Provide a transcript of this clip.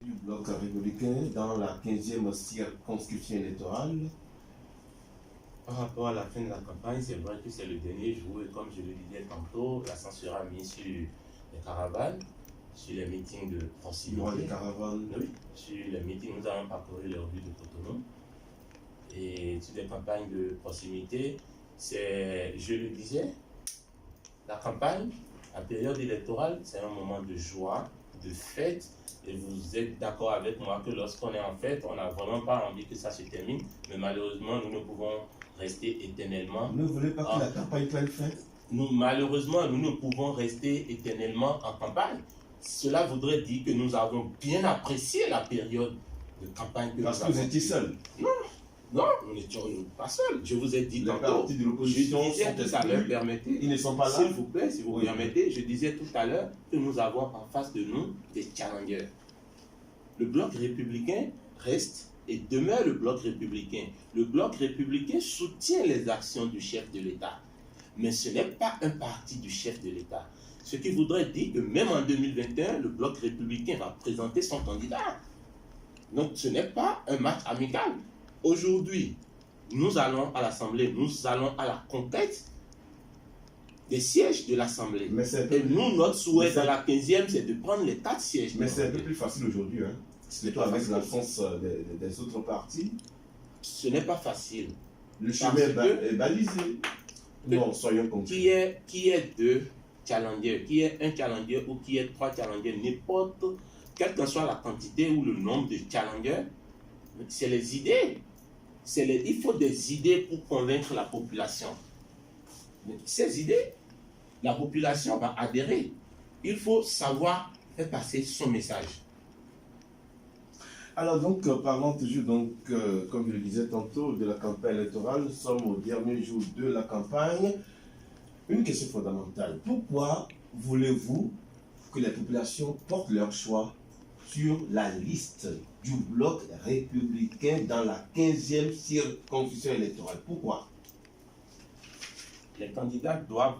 Du bloc républicain dans la 15e circonscription électorale. Par rapport à la fin de la campagne, c'est vrai que c'est le dernier jour et comme je le disais tantôt, l'accent sera mis sur les caravanes, sur les meetings de proximité. Les caravanes. Oui, sur les meetings, nous allons parcourir les rues de Cotonou. Et sur les campagnes de proximité, je le disais, la campagne, la période électorale, c'est un moment de joie, de fête. Et vous êtes d'accord avec moi que lorsqu'on est en fête, on n'a vraiment pas envie que ça se termine. Mais malheureusement, nous ne pouvons rester éternellement. Vous ne voulez pas que la campagne soit une fête? Malheureusement, nous ne pouvons rester éternellement en campagne. Cela voudrait dire que nous avons bien apprécié la période de campagne. Parce que vous étiez seul? Non, nous n'étions pas seuls. Je vous ai dit tantôt. Les partis de l'opposition sont tout à l'heure, permettez. Ils ne sont pas là. S'il vous plaît, si vous permettez, je disais tout à l'heure que nous avons en face de nous des challengers. Le bloc républicain reste et demeure le bloc républicain. Le bloc républicain soutient les actions du chef de l'État. Mais ce n'est pas un parti du chef de l'État. Ce qui voudrait dire que même en 2021, le bloc républicain va présenter son candidat. Donc ce n'est pas un match amical. Aujourd'hui, nous allons à l'Assemblée, nous allons à la conquête des sièges de l'Assemblée. Et nous, notre souhait dans la 15e, c'est de prendre les 4 sièges. Mais c'est un peu plus facile aujourd'hui, hein? C'est plutôt avec l'absence des autres partis. Ce n'est pas facile. Le chemin est balisé. Non, soyons concrets. Qui est 2 challengers, qui est 1 challenger ou qui est 3 challengers, n'importe, quelle que soit la quantité ou le nombre de challengers, c'est les idées. Il faut des idées pour convaincre la population. Ces idées, la population va adhérer. Il faut savoir faire passer son message. Alors donc, parlons toujours, comme je le disais tantôt, de la campagne électorale. Nous sommes au dernier jour de la campagne. Une question fondamentale. Pourquoi voulez-vous que les populations portent leur choix sur la liste du bloc républicain dans la 15e circonscription électorale? Pourquoi? Les candidats doivent